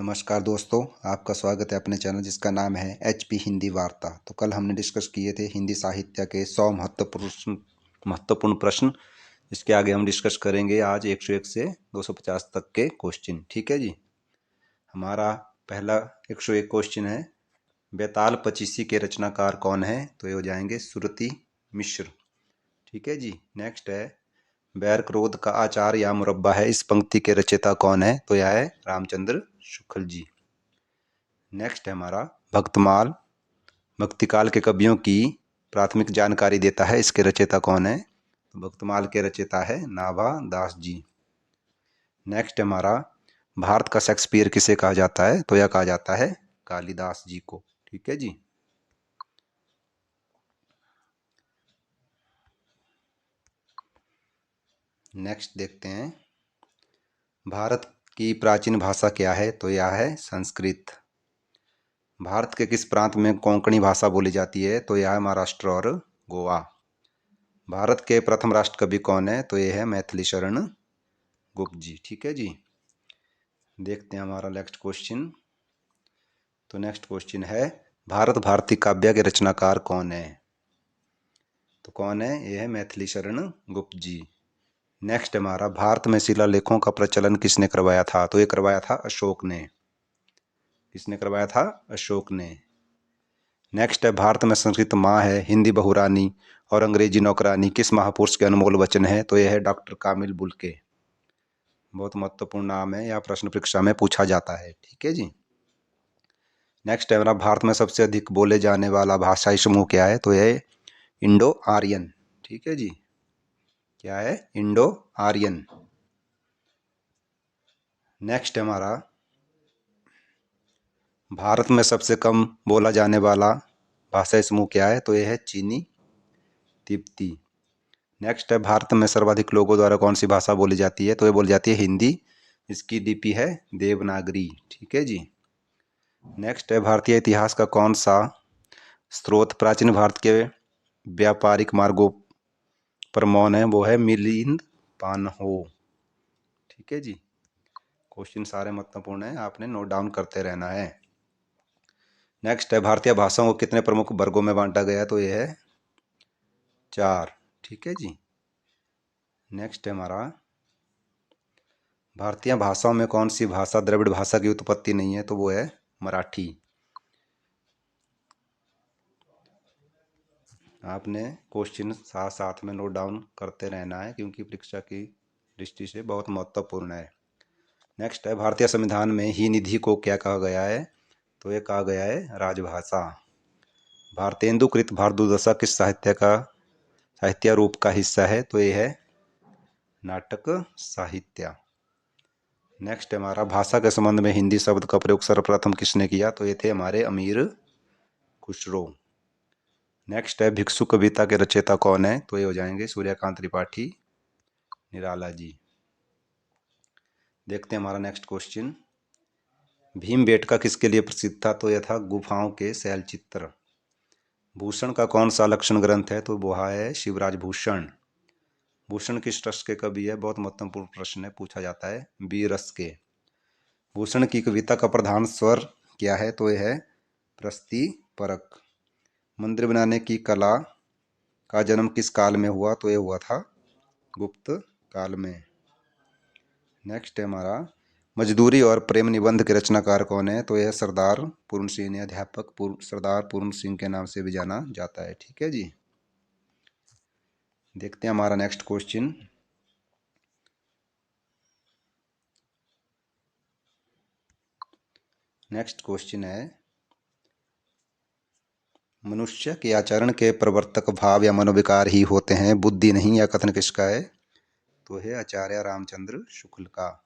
नमस्कार दोस्तों, आपका स्वागत है अपने चैनल जिसका नाम है एचपी हिंदी वार्ता। तो कल हमने डिस्कस किए थे हिंदी साहित्य के 100 महत्वपूर्ण प्रश्न। इसके आगे हम डिस्कस करेंगे आज 101 से 250 तक के क्वेश्चन। ठीक है जी। हमारा पहला 101 क्वेश्चन है, बेताल पचीसी के रचनाकार कौन है? तो ये हो जाएंगे सुरति मिश्र। ठीक है जी। नेक्स्ट है, बैर क्रोध का आचार या मुरब्बा है, इस पंक्ति के रचयिता कौन है? तो यह है रामचंद्र शुक्ल जी। नेक्स्ट है हमारा भक्तमाल भक्तिकाल के कवियों की प्राथमिक जानकारी देता है, इसके रचयिता कौन है? तो भक्तमाल के रचयिता है नाभा दास जी। नेक्स्ट हमारा भारत का शेक्सपियर किसे कहा जाता है? तो यह कहा जाता है कालिदास जी को। ठीक है जी। नेक्स्ट देखते हैं, भारत की प्राचीन भाषा क्या है? तो यह है संस्कृत। भारत के किस प्रांत में कोंकणी भाषा बोली जाती है? तो यह है महाराष्ट्र और गोवा। भारत के प्रथम राष्ट्रकवि कौन है? तो यह है मैथिली शरण गुप्त जी। ठीक है जी। देखते हैं हमारा नेक्स्ट क्वेश्चन। तो नेक्स्ट क्वेश्चन है, भारत भारती काव्य के रचनाकार कौन है? तो कौन है? यह है मैथिली शरण गुप्त जी। नेक्स्ट हमारा, भारत में शिलालेखों का प्रचलन किसने करवाया था? तो ये करवाया था अशोक ने। किसने करवाया था? अशोक ने। नेक्स्ट है, भारत में संस्कृत माँ है, हिंदी बहुरानी और अंग्रेजी नौकरानी किस महापुरुष के अनमोल वचन है? तो यह है डॉक्टर कामिल बुल्के। बहुत महत्वपूर्ण नाम है, यह प्रश्न परीक्षा में पूछा जाता है। ठीक है जी। नेक्स्ट है हमारा, भारत में सबसे अधिक बोले जाने वाला भाषाई समूह क्या है? तो यह इंडो आर्यन। ठीक है जी। क्या है? Indo Aryan. नेक्स्ट हमारा, भारत में सबसे कम बोला जाने वाला भाषाई समूह क्या है? तो यह है चीनी तिब्बती। नेक्स्ट है, भारत में सर्वाधिक लोगों द्वारा कौन सी भाषा बोली जाती है? तो ये बोली जाती है हिंदी। इसकी लिपि है देवनागरी। ठीक है जी। नेक्स्ट है, भारतीय इतिहास का कौन सा स्रोत प्राचीन भारत के व्यापारिक मार्गों पर मौन है? वो है मिलिंद पानहो। ठीक है जी। क्वेश्चन सारे महत्वपूर्ण है, आपने नोट डाउन करते रहना है। नेक्स्ट है, भारतीय भाषाओं को कितने प्रमुख वर्गों में बांटा गया है? तो यह है 4। ठीक है जी। नेक्स्ट है हमारा, भारतीय भाषाओं में कौन सी भाषा द्रविड़ भाषा की उत्पत्ति नहीं है? तो वो है मराठी। आपने क्वेश्चन साथ साथ में नोट डाउन करते रहना है क्योंकि परीक्षा की दृष्टि से बहुत महत्वपूर्ण है। नेक्स्ट है, भारतीय संविधान में ही निधि को क्या कहा गया है? तो ये कहा गया है राजभाषा। भारतेंदु कृत भारत दुर्दशा किस साहित्य रूप का हिस्सा है? तो ये है नाटक साहित्य। नेक्स्ट हमारा, भाषा के संबंध में हिंदी शब्द का प्रयोग सर्वप्रथम किसने किया? तो ये थे हमारे अमीर खुसरो। नेक्स्ट है, भिक्षु कविता के रचयिता कौन है? तो ये हो जाएंगे सूर्यकांत त्रिपाठी निराला जी। देखते हैं हमारा नेक्स्ट क्वेश्चन, भीमबेटका किसके लिए प्रसिद्ध था? तो यह था गुफाओं के शैल चित्र। भूषण का कौन सा लक्षण ग्रंथ है? तो वह है शिवराज भूषण। भूषण किस रस के कवि है? बहुत महत्वपूर्ण प्रश्न है, पूछा जाता है वीर रस के। भूषण की कविता का प्रधान स्वर क्या है? तो यह है प्रस्ति परक। मंदिर बनाने की कला का जन्म किस काल में हुआ? तो यह हुआ था गुप्त काल में। नेक्स्ट है हमारा, मजदूरी और प्रेम निबंध के रचनाकार कौन है? तो यह सरदार पूर्ण सिंह, अध्यापक सरदार पूर्ण सिंह के नाम से भी जाना जाता है। ठीक है जी। देखते हैं हमारा नेक्स्ट क्वेश्चन, नेक्स्ट क्वेश्चन है, मनुष्य के आचरण के प्रवर्तक भाव या मनोविकार ही होते हैं, बुद्धि नहीं। या कथन किसका है? तो है आचार्य रामचंद्र शुक्ल का।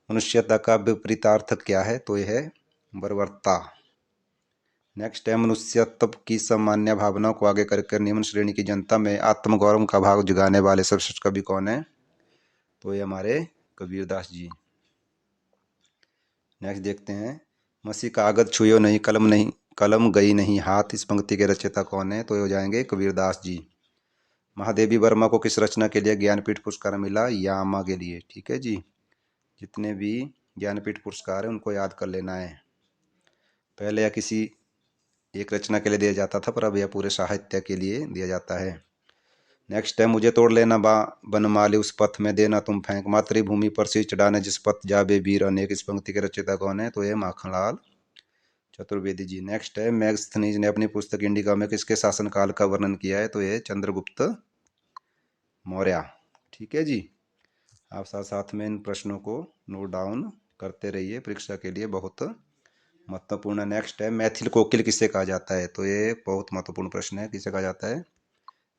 मनुष्यता का विपरीतार्थ क्या है? तो यह है बर्बरता। नेक्स्ट है, मनुष्यत्व की सामान्य भावनाओं को आगे करके निम्न श्रेणी की जनता में आत्मगौरव का भाव जगाने वाले सर्वश्रेष्ठ कवि कौन है? तो ये हमारे कबीरदास जी। नेक्स्ट देखते हैं, मसी कागज छुयो नहीं, कलम गई नहीं हाथ, इस पंक्ति के रचयिता कौन है? तो ये हो जाएंगे कबीरदास जी। महादेवी वर्मा को किस रचना के लिए ज्ञानपीठ पुरस्कार मिला? यामा के लिए। ठीक है जी। जितने भी ज्ञानपीठ पुरस्कार हैं उनको याद कर लेना है। पहले यह किसी एक रचना के लिए दिया जाता था, पर अब यह पूरे साहित्य के लिए दिया जाता है। नेक्स्ट है, मुझे तोड़ लेना बनमाली उस पथ में देना तुम फेंक, मातृभूमि पर शीश चढ़ाने जिस पथ जाबे वीर अनेक। इस पंक्ति के रचयिता कौन है? तो ये माखनलाल चतुर्वेदी जी। नेक्स्ट है, मैगस्थनीज ने अपनी पुस्तक इंडिका में किसके शासनकाल का वर्णन किया है? तो ये चंद्रगुप्त मौर्य। ठीक है जी। आप साथ साथ में इन प्रश्नों को नोट डाउन करते रहिए, परीक्षा के लिए बहुत महत्वपूर्ण है। नेक्स्ट है, मैथिल कोकिल किसे कहा जाता है? तो ये बहुत महत्वपूर्ण प्रश्न है, किसे कहा जाता है?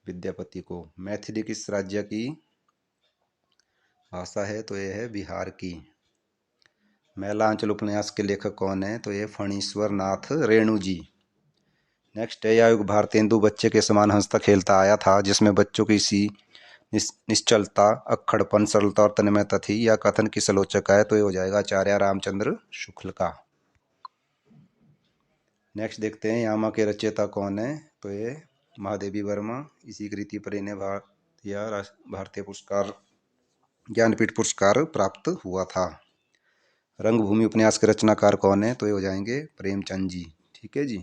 विद्यापति को। मैथिली किस राज्य की भाषा है? तो ये है बिहार की। मैलांचल उपन्यास के लेखक कौन है? तो ये फणीश्वर नाथ रेणु जी। नेक्स्ट है, यह युग भारतेंदु बच्चे के समान हंसता खेलता आया था, जिसमें बच्चों की सी निश्चलता, अक्खड़पन, सरलता और तन्मयता थी। यह कथन किस आलोचक का है? तो ये हो जाएगा आचार्य रामचंद्र शुक्ल का। नेक्स्ट देखते हैं, यामा के रचयिता कौन है? तो ये महादेवी वर्मा। इसी कृति पर इन्हें भारतीय पुरस्कार, ज्ञानपीठ पुरस्कार प्राप्त हुआ था। रंगभूमि उपन्यास के रचनाकार कौन है? तो ये हो जाएंगे प्रेमचंद जी। ठीक है जी,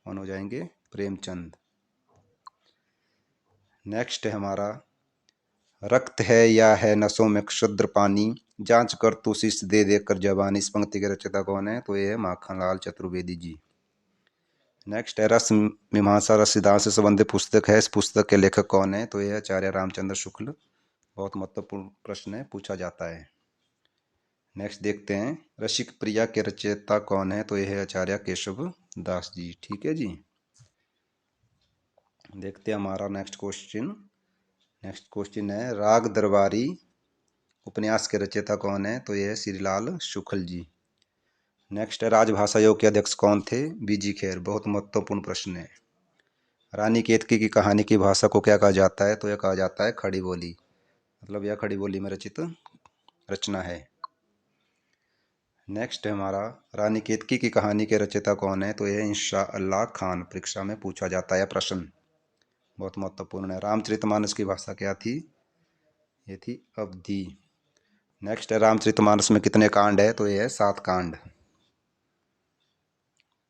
कौन हो जाएंगे? प्रेमचंद। नेक्स्ट है हमारा, रक्त है या है नसों में क्षुद्र पानी, जांच कर तू शीश दे दे कर जवानी। इस पंक्ति के रचयिता कौन है? तो ये है माखनलाल चतुर्वेदी जी। नेक्स्ट है, रस मीमांसा रस सिद्धांत से संबंधित पुस्तक है, इस पुस्तक के लेखक कौन है? तो ये आचार्य रामचंद्र शुक्ल। बहुत महत्वपूर्ण प्रश्न है, पूछा जाता है। नेक्स्ट देखते हैं, रसिक प्रिया के रचयिता कौन है? तो यह है आचार्य केशव दास जी। ठीक है जी। देखते हैं हमारा नेक्स्ट क्वेश्चन। नेक्स्ट क्वेश्चन है, राग दरबारी उपन्यास के रचयिता कौन है? तो यह है श्रीलाल शुक्ल जी। नेक्स्ट है, राजभाषा आयोग के अध्यक्ष कौन थे? बीजी खेर। बहुत महत्वपूर्ण प्रश्न है। रानी केतकी की कहानी की भाषा को क्या कहा जाता है? तो यह कहा जाता है खड़ी बोली। मतलब यह खड़ी बोली में रचित रचना है। नेक्स्ट है हमारा, रानी केतकी की कहानी के रचयिता कौन है? तो यह इंशाअल्लाह खान। परीक्षा में पूछा जाता है प्रश्न, बहुत महत्वपूर्ण है। रामचरितमानस की भाषा क्या थी? ये थी अवधी। नेक्स्ट है, रामचरितमानस में कितने कांड है? तो ये है 7 कांड।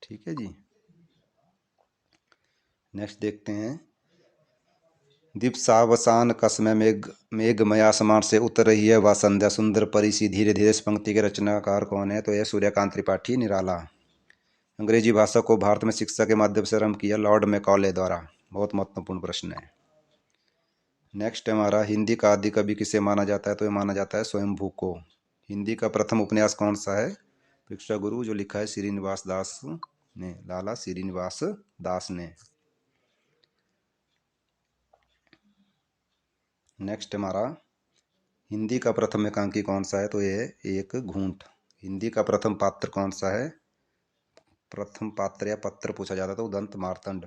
ठीक है जी। नेक्स्ट देखते हैं, दीप्सावसान का समय मेघमय आसमान से उतर रही है वह संध्या, सुंदर परी सी धीरे धीरे। इस पंक्ति के रचनाकार कौन है? तो यह सूर्यकांत त्रिपाठी निराला। अंग्रेजी भाषा को भारत में शिक्षा के माध्यम से आरंभ किया लॉर्ड मैकॉले द्वारा। बहुत महत्वपूर्ण प्रश्न है। नेक्स्ट हमारा, हिंदी का आदि कवि किसे माना जाता है? तो ये माना जाता है स्वयंभू को। हिंदी का प्रथम उपन्यास कौन सा है? परीक्षा गुरु, जो लिखा है श्रीनिवास दास ने, लाला श्रीनिवास दास ने। नेक्स्ट हमारा, हिंदी का प्रथम एकांकी कौन सा है? तो ये एक घूंट। हिंदी का प्रथम पात्र कौन सा है? प्रथम पात्र या पत्र पूछा जाता था, उदंत मार्तंड।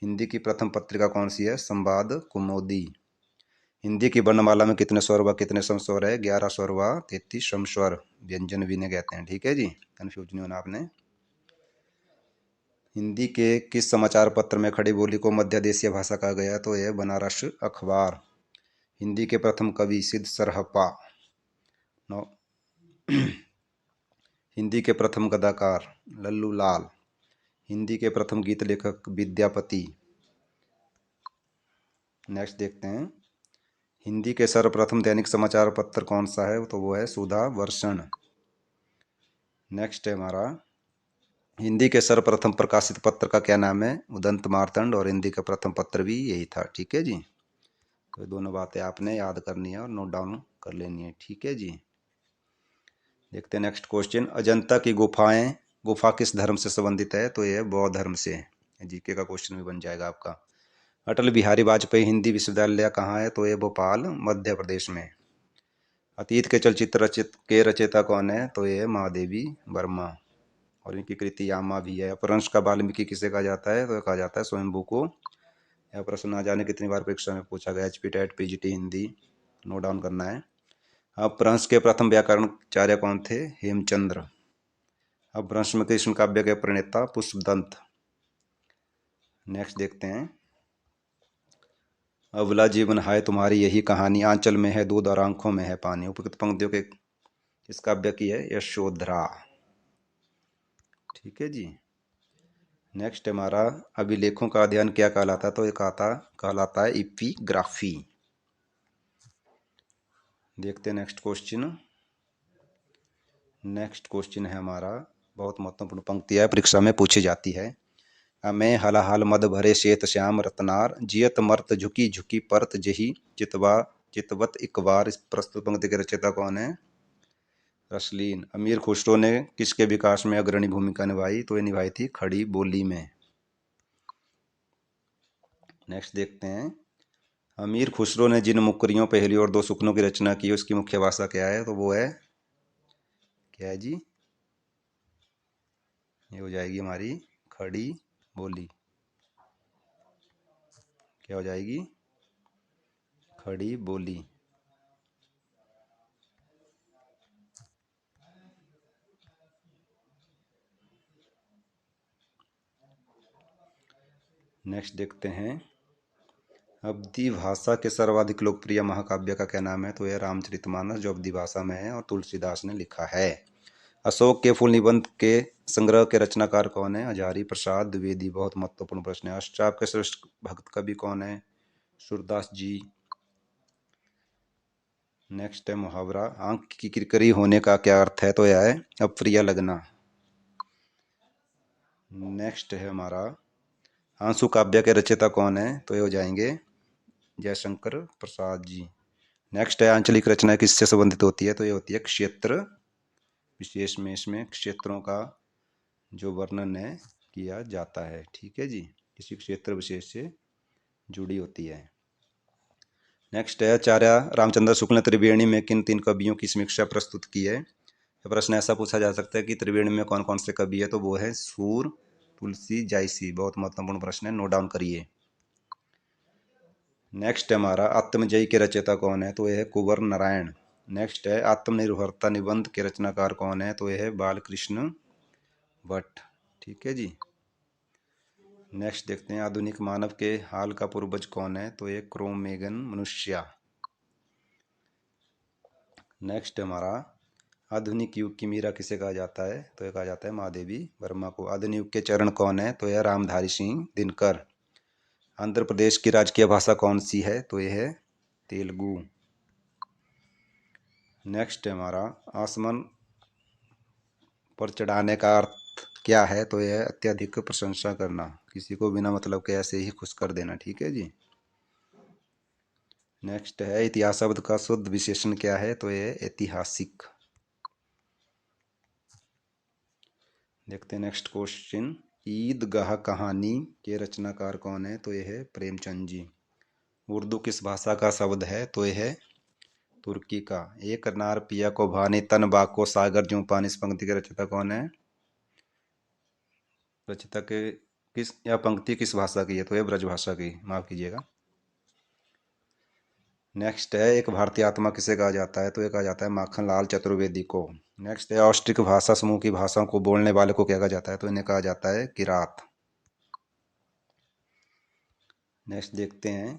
हिंदी की प्रथम पत्रिका कौन सी है? संवाद कुमोदी। हिंदी की वर्णमाला में कितने स्वर व कितने समस्वर है? 11 स्वर व 33 समस्वर, व्यंजन भी ने कहते हैं। ठीक है जी, कन्फ्यूज नहीं होना आपने। हिंदी के किस समाचार पत्र में खड़ी बोली को मध्य देशीय भाषा कहा गया? तो यह बनारस अखबार। हिंदी के प्रथम कवि सिद्ध सरहप्पा। नौ हिंदी के प्रथम गद्यकार लल्लू लाल। हिंदी के प्रथम गीत लेखक विद्यापति। नेक्स्ट देखते हैं, हिंदी के सर्वप्रथम दैनिक समाचार पत्र कौन सा है? तो वो है सुधा वर्षण। नेक्स्ट है हमारा, हिंदी के सर्वप्रथम प्रकाशित पत्र का क्या नाम है? उदंत मार्तंड। और हिंदी का प्रथम पत्र भी यही था। ठीक है जी। तो दोनों बातें आपने याद करनी है और नोट डाउन कर लेनी है। ठीक है जी। देखते हैं नेक्स्ट क्वेश्चन, अजंता की गुफा किस धर्म से संबंधित है? तो यह बौद्ध धर्म से। जीके का क्वेश्चन भी बन जाएगा आपका। अटल बिहारी वाजपेयी हिंदी विश्वविद्यालय कहाँ है? तो यह भोपाल, मध्य प्रदेश में। अतीत के चलचित्र रचयिता कौन है? तो यह महादेवी वर्मा। और इनकी कृति यामा भी है। अपभ्रंश का वाल्मीकि किसे कहा जाता है? तो कहा जाता है स्वयंभू को। यह प्रश्न ना जाने कितनी बार परीक्षा में पूछा गया। HP TET PGT Hindi, note down करना है। अपभ्रंश के प्रथम व्याकरणाचार्य कौन थे? हेमचंद्र। अपभ्रंश में कृष्ण काव्य के प्रणेता पुष्पदंत। नेक्स्ट देखते हैं, अबला जीवन हाय तुम्हारी यही कहानी, आंचल में है दूध और आंखों में है पानी। उपयुक्त पंक्तियों के किस काव्य की है? यशोधरा। ठीक है जी। नेक्स्ट हमारा अभिलेखों का अध्ययन क्या कहलाता है? तो ये कहलाता है इपिग्राफी। देखते हैं नेक्स्ट क्वेश्चन। नेक्स्ट क्वेश्चन है हमारा, बहुत महत्वपूर्ण पंक्ति है, परीक्षा में पूछी जाती है। अमें हलाहल मद भरे श्वेत श्याम रत्नार, जियत मर्त झुकी झुकी परत जही चितवा चितवत इकबार। इस प्रस्तुत पंक्ति के रचयिता कौन है? रसलीन। अमीर खुसरो ने किसके विकास में अग्रणी भूमिका निभाई? तो ये निभाई थी खड़ी बोली में। नेक्स्ट देखते हैं, अमीर खुसरो ने जिन मुकरियों, पहेली और दो सुखनों की रचना की उसकी मुख्य भाषा क्या है? तो वो है, क्या है जी? ये हो जाएगी हमारी खड़ी बोली। क्या हो जाएगी? खड़ी बोली। नेक्स्ट देखते हैं, अवधी भाषा के सर्वाधिक लोकप्रिय महाकाव्य का क्या नाम है? तो यह रामचरितमानस, जो अवधी भाषा में है और तुलसीदास ने लिखा है। अशोक के फूल निबंध के संग्रह के रचनाकार कौन है? हजारी प्रसाद द्विवेदी। बहुत महत्वपूर्ण प्रश्न है। अष्टचाप के श्रेष्ठ भक्त कवि कौन है? सूरदास जी। नेक्स्ट है मुहावरा, आंख की किरकिरी होने का क्या अर्थ है? तो यह है अप्रिय लगना। नेक्स्ट है हमारा, आंसू काव्य के रचयिता कौन है? तो ये हो जाएंगे जयशंकर प्रसाद जी। नेक्स्ट है, आंचलिक रचना किससे संबंधित होती है? तो ये होती है क्षेत्र विशेष में। इसमें क्षेत्रों का जो वर्णन है किया जाता है। ठीक है जी, किसी क्षेत्र विशेष से जुड़ी होती है। नेक्स्ट है, आचार्य रामचंद्र शुक्ल ने त्रिवेणी में किन तीन कवियों की समीक्षा प्रस्तुत की है? यह प्रश्न ऐसा पूछा जा सकता है कि त्रिवेणी में कौन कौन से कवि है? तो वो है सूर, तुलसी, जायसी। बहुत महत्वपूर्ण प्रश्न है, नोट डाउन करिए। नेक्स्ट है हमारा, आत्मजयी के रचयिता कौन है? तो यह है कुंवर नारायण। नेक्स्ट है, आत्मनिर्भरता निबंध के रचनाकार कौन है? तो यह है बालकृष्ण भट्ट। ठीक है जी। नेक्स्ट देखते हैं, आधुनिक मानव के हाल का पूर्वज कौन है? तो ये क्रोमैगन मनुष्य। नेक्स्ट हमारा, आधुनिक युग की मीरा किसे कहा जाता है? तो ये कहा जाता है महादेवी वर्मा को। आधुनिक युग के चरण कौन है? तो यह रामधारी सिंह दिनकर। आंध्र प्रदेश की राजकीय भाषा कौन सी है? तो यह है तेलुगु। नेक्स्ट है हमारा, आसमान पर चढ़ाने का अर्थ क्या है? तो यह अत्यधिक प्रशंसा करना, किसी को बिना मतलब के ऐसे ही खुश कर देना। ठीक है जी। नेक्स्ट है, इतिहास शब्द का शुद्ध विशेषण क्या है? तो यह ऐतिहासिक। देखते हैं नेक्स्ट क्वेश्चन, ईदगाह कहानी के रचनाकार कौन है? तो यह है प्रेमचंद जी। उर्दू किस भाषा का शब्द है? तो यह है तुर्की का। एक नार पिया को भाने तन बाको सागर ज्यों पानी। इस पंक्ति के रचयिता कौन है? रचयिता के किस, या पंक्ति किस भाषा की है? तो यह ब्रज भाषा की, माफ कीजिएगा। नेक्स्ट है, एक भारतीय आत्मा किसे कहा जाता है? तो यह कहा जाता है माखन लाल चतुर्वेदी को। नेक्स्ट है, ऑस्ट्रिक भाषा समूह की भाषाओं को बोलने वाले को क्या कहा जाता है? तो इन्हें कहा जाता है किरात। नेक्स्ट देखते हैं,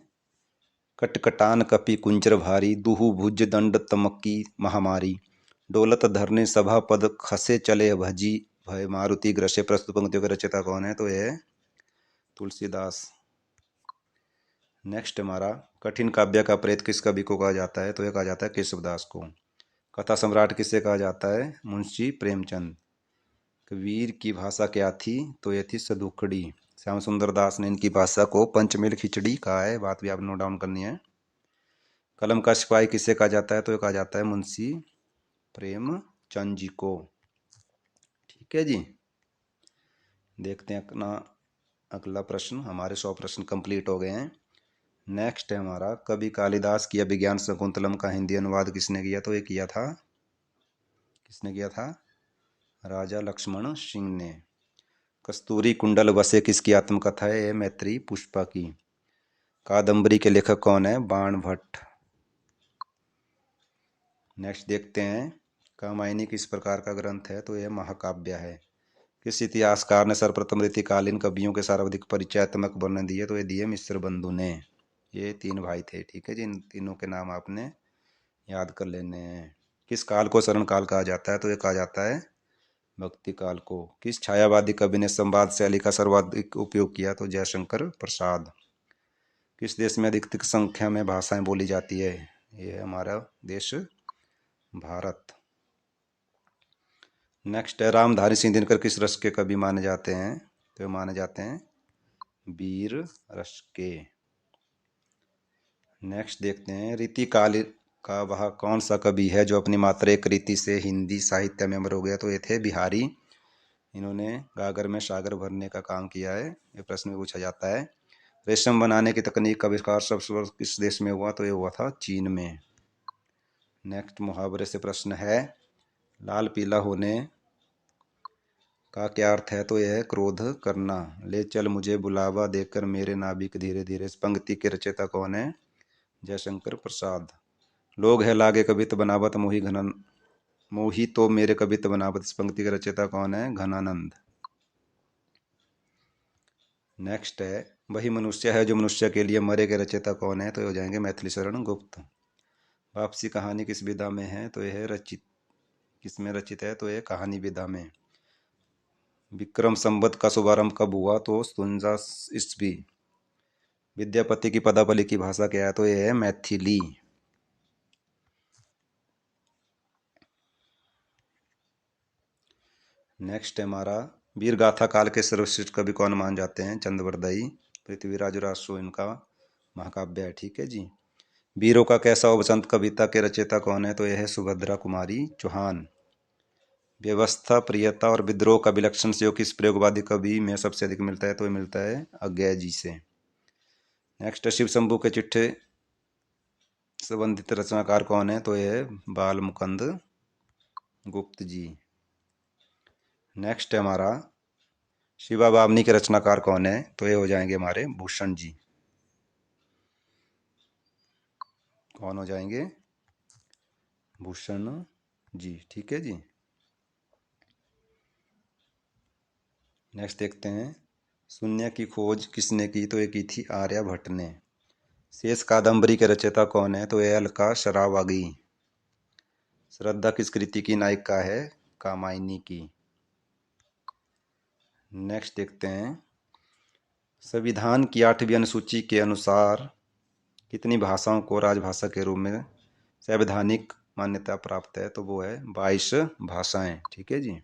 कटकटान कपि कुंजर भारी, दुहु भुज दंड तमकी महामारी। डोलत धरने सभा पद खसे चले भजी भय मारुति ग्रसे। प्रस्तुत पंक्तियों के रचयिता कौन है? तो यह है तुलसीदास। नेक्स्ट हमारा, कठिन काव्य का प्रेत किस कवि को कहा जाता है? तो यह कहा जाता है केशवदास को। कथा सम्राट किसे कहा जाता है? मुंशी प्रेमचंद। कबीर की भाषा क्या थी? तो यह थी सदुकड़ी। श्याम सुंदर दास ने इनकी भाषा को पंचमेल खिचड़ी कहा है, बात भी आप नोट डाउन करनी है। कलम का सिपाही किसे कहा जाता है? तो यह कहा जाता है मुंशी प्रेमचंद जी को। ठीक है जी। देखते हैं अपना अगला प्रश्न। हमारे 100 प्रश्न कंप्लीट हो गए हैं। नेक्स्ट है हमारा, कवि कालिदास की अभिज्ञान शकुंतलम का हिंदी अनुवाद किसने किया? तो ये किया था, किसने किया था? राजा लक्ष्मण सिंह ने। कस्तूरी कुंडल बसे किसकी आत्मकथा है? ये मैत्री पुष्पा की। कादम्बरी के लेखक कौन है? बाण भट्ट। नेक्स्ट देखते हैं, कामायनी किस प्रकार का ग्रंथ है? तो यह महाकाव्य है। किस इतिहासकार ने सर्वप्रथम रीतिकालीन कवियों के सर्वाधिक परिचयात्मक वर्णन दिए? तो ये दिए मिश्र बंधु ने। ये 3 भाई थे, ठीक है जी। इन तीनों के नाम आपने याद कर लेने हैं। किस काल को शरण काल कहा जाता है? तो ये कहा जाता है भक्ति काल को। किस छायावादी कवि ने संवाद शैली का सर्वाधिक उपयोग किया? तो जयशंकर प्रसाद। किस देश में अधिकतम संख्या में भाषाएं बोली जाती है? ये है हमारा देश भारत। नेक्स्ट है, रामधारी सिंह दिनकर किस रस के कवि माने जाते हैं? तो माने जाते हैं वीर रस के। नेक्स्ट देखते हैं, रीति काल का वह कौन सा कवि है जो अपनी मात्र एक रीति से हिंदी साहित्य में अमर हो गया? तो ये थे बिहारी। इन्होंने गागर में सागर भरने का काम किया है। ये प्रश्न में पूछा जाता है। रेशम बनाने की तकनीक का आविष्कार सबसे किस देश में हुआ? तो ये हुआ था चीन में। नेक्स्ट मुहावरे से प्रश्न है, लाल पीला होने का क्या अर्थ है? तो यह है क्रोध करना। ले चल मुझे बुलावा देकर मेरे नाभिक धीरे धीरे। इस पंक्ति के रचयिता कौन है? जयशंकर प्रसाद। लोग है लागे कवित बनावत मोही घनन मोही तो मेरे कवित बनावत। इस पंक्ति के रचयिता कौन है? घनानंद। नेक्स्ट है, वही मनुष्य है जो मनुष्य के लिए मरे, के रचयिता कौन है? तो ये हो जाएंगे मैथिली शरण गुप्त। वापसी कहानी किस विधा में है? तो यह है रचित। किसमें रचित है? तो यह कहानी विधा में। विक्रम संवत का शुभारंभ कब हुआ? तो 57 ईस्वी। विद्यापति की पदावली की भाषा क्या है? तो यह है मैथिली। नेक्स्ट है हमारा, वीर गाथा काल के सर्वश्रेष्ठ कवि कौन मान जाते हैं? चंद्रवरदाई। पृथ्वीराज रासो इनका महाकाव्य है, ठीक है जी। वीरों का कैसा हो बसंत कविता के रचयिता कौन है? तो यह है सुभद्रा कुमारी चौहान। व्यवस्था, प्रियता और विद्रोह का विलक्षण योग किस प्रयोगवादी कवि में सबसे अधिक मिलता है? तो ये मिलता है अज्ञे जी से। नेक्स्ट, शिव शंभू के चिट्ठे संबंधित रचनाकार कौन है? तो यह है बाल मुकुंद गुप्त जी। नेक्स्ट है हमारा, शिवा बामनी के रचनाकार कौन है? तो ये हो जाएंगे हमारे भूषण जी। कौन हो जाएंगे? भूषण जी, ठीक है जी। नेक्स्ट देखते हैं, शून्य की खोज किसने की? तो ये की थी आर्यभट्ट ने। शेष कादंबरी के रचयिता कौन है? तो ये अलका शरावागी। श्रद्धा किस कृति की नायिका है? कामायनी की। नेक्स्ट देखते हैं, संविधान की 8वीं अनुसूची के अनुसार कितनी भाषाओं को राजभाषा के रूप में संवैधानिक मान्यता प्राप्त है? तो वो है 22 भाषाएं, ठीक है जी।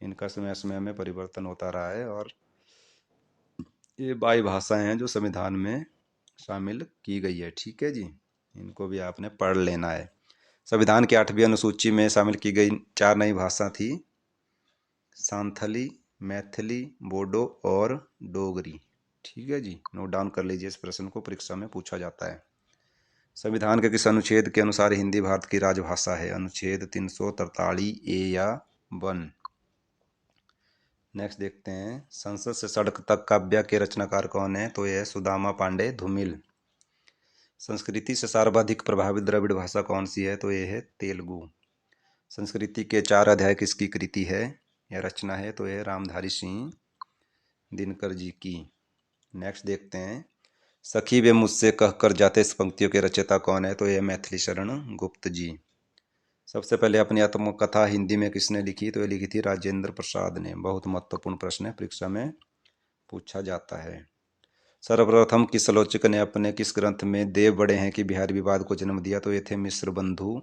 इनका समय समय में परिवर्तन होता रहा है और ये 22 भाषाएं हैं जो संविधान में शामिल की गई है, ठीक है जी। इनको भी आपने पढ़ लेना है। संविधान की 8वीं अनुसूची में शामिल की गई 4 नई भाषा थी, सांथली, मैथिली, बोडो और डोगरी, ठीक है जी। नोट डाउन कर लीजिए, इस प्रश्न को परीक्षा में पूछा जाता है। संविधान के किस अनुच्छेद के अनुसार हिंदी भारत की राजभाषा है? अनुच्छेद 343 ए या 1। नेक्स्ट देखते हैं, संसद से सड़क तक काव्य के रचनाकार कौन है? तो यह सुदामा पांडे धूमिल। संस्कृति से सर्वाधिक प्रभावित द्रविड़ भाषा कौन सी है? तो यह है तेलुगु। संस्कृति के 4 अध्याय किसकी कृति है या रचना है? तो यह रामधारी सिंह दिनकर जी की। नेक्स्ट देखते हैं, सखी वे मुझसे कह कर जाते, इस पंक्तियों के रचयिता कौन है? तो यह मैथिली शरण गुप्त जी। सबसे पहले अपनी आत्मकथा हिंदी में किसने लिखी? तो ये लिखी थी राजेंद्र प्रसाद ने। बहुत महत्वपूर्ण प्रश्न है, परीक्षा में पूछा जाता है। सर्वप्रथम किस आलोचक ने अपने किस ग्रंथ में देव बड़े हैं कि बिहारी विवाद को जन्म दिया? तो ये थे मिश्र बंधु,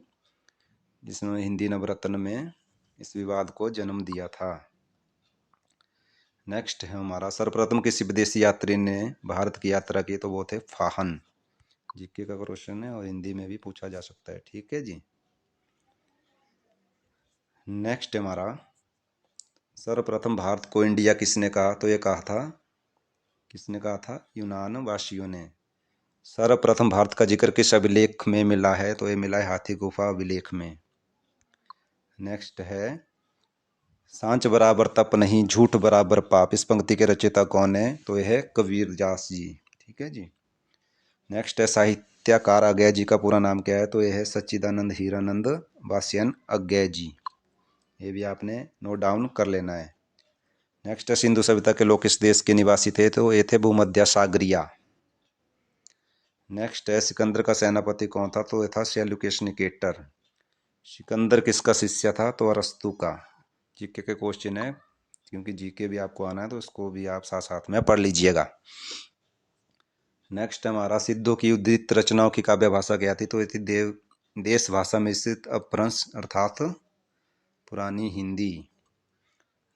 जिसने हिंदी नवरत्न में इस विवाद को जन्म दिया था। नेक्स्ट है हमारा, सर्वप्रथम किसी विदेशी यात्री ने भारत की यात्रा की? तो वो थे फाहन। जीके का क्वेश्चन है और हिंदी में भी पूछा जा सकता है, ठीक है जी। नेक्स्ट हमारा, सर्वप्रथम भारत को इंडिया किसने कहा? तो ये कहा था, किसने कहा था? यूनान वासियों ने। सर्वप्रथम भारत का जिक्र किस अभिलेख में मिला है? तो ये मिला है हाथी गुफा अभिलेख में। नेक्स्ट है, सांच बराबर तप नहीं, झूठ बराबर पाप, इस पंक्ति के रचयिता कौन है? तो यह है कबीरदास जी, ठीक है जी। नेक्स्ट है, साहित्यकार अज्ञे जी का पूरा नाम क्या है? तो यह है सच्चिदानंद हीरानंद वास्यन अज्ञे जी। ये भी आपने नोट डाउन कर लेना है। नेक्स्ट है, सिंधु सभ्यता के लोग किस देश के निवासी थे? तो ये थे भूमध्य सागरिया। नेक्स्ट है सिकंदर का सेनापति कौन था, तो ये था सेल्यूकस निकेटर। सिकंदर किसका शिष्य था, तो अरस्तु का। जीके के क्वेश्चन है, क्योंकि जीके भी आपको आना है तो इसको भी आप साथ साथ में पढ़ लीजिएगा। नेक्स्ट हमारा सिद्धों की उद्धृत रचनाओं की काव्य भाषा क्या थी, तो ये थी देश भाषा में स्थित अपभ्रंश अर्थात पुरानी हिंदी।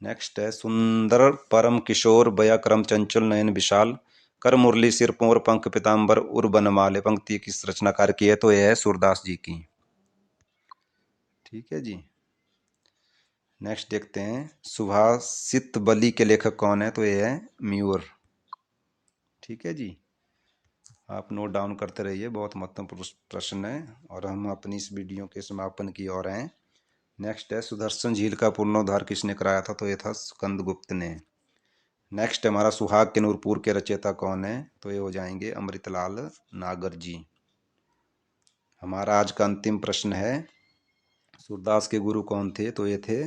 नेक्स्ट है सुंदर परम किशोर बया करम चंचल नयन विशाल कर मुरली सिर पोर पंख पीताम्बर उर बनमाले पंक्ति किस रचनाकार की है, तो यह है सूरदास जी की। ठीक है जी। नेक्स्ट देखते हैं सुभाषित बलि के लेखक कौन है, तो ये है म्यूर। ठीक है जी। आप नोट डाउन करते रहिए, बहुत महत्वपूर्ण प्रश्न है। और हम अपनी इस वीडियो के समापन की ओर हैं। नेक्स्ट है सुदर्शन झील का पुनरुद्धार किसने कराया था, तो ये था स्कंदगुप्त ने। नेक्स्ट हमारा सुहाग के नूरपुर के रचयिता कौन है, तो ये हो जाएंगे अमृतलाल नागर जी। हमारा आज का अंतिम प्रश्न है सूरदास के गुरु कौन थे, तो ये थे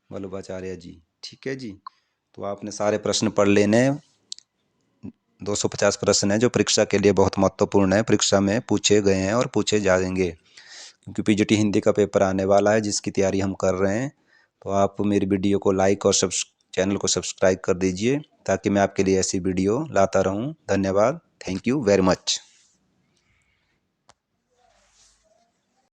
वल्लभाचार्य जी। ठीक है जी। तो आपने सारे प्रश्न पढ़ लेने। 250 प्रश्न है जो परीक्षा के लिए बहुत महत्वपूर्ण है, परीक्षा में पूछे गए हैं और पूछे जाएंगे, क्योंकि पीजीटी हिंदी का पेपर आने वाला है जिसकी तैयारी हम कर रहे हैं। तो आप मेरी वीडियो को लाइक और चैनल को सब्सक्राइब कर दीजिए, ताकि मैं आपके लिए ऐसी वीडियो लाता रहूं। धन्यवाद। Thank you very much.